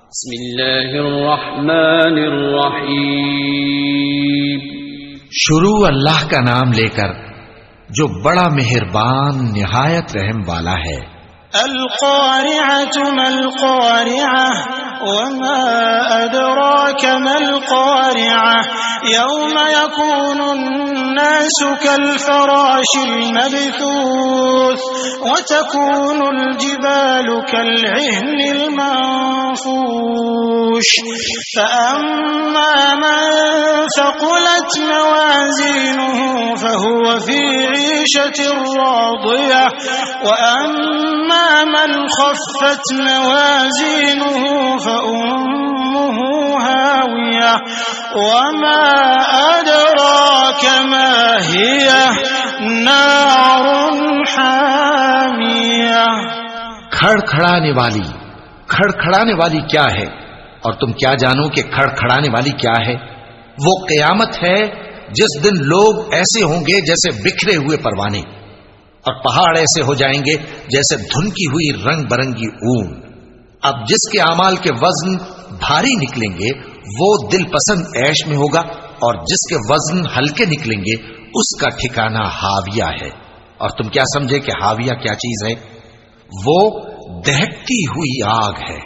بسم اللہ الرحمن الرحیم. شروع اللہ کا نام لے کر جو بڑا مہربان نہایت رحم والا ہے. القارعة ما القارعة وما أدراك ما القارعة يوم يكون الناس كالفراش المبثوث وتكون الجبال كالعهن المنفوش فأما من ثقلت موازينه فهو في عيشة راضية وأما من خفت موازينه فأمه هاوية وما أدراك ما هي نار حامية. کھڑکھڑانے والی کیا ہے؟ اور تم کیا جانو کہ کھڑکھڑانے والی کیا ہے؟ وہ قیامت ہے جس دن لوگ ایسے ہوں گے جیسے بکھرے ہوئے پروانے، اور پہاڑ ایسے ہو جائیں گے جیسے دھنکی ہوئی رنگ برنگی اون. اب جس کے اعمال کے وزن بھاری نکلیں گے وہ دل پسند عیش میں ہوگا، اور جس کے وزن ہلکے نکلیں گے اس کا ٹھکانہ ہاویہ ہے. اور تم کیا سمجھے کہ ہاویہ کیا چیز ہے؟ وہ دہکتی ہوئی آگ ہے.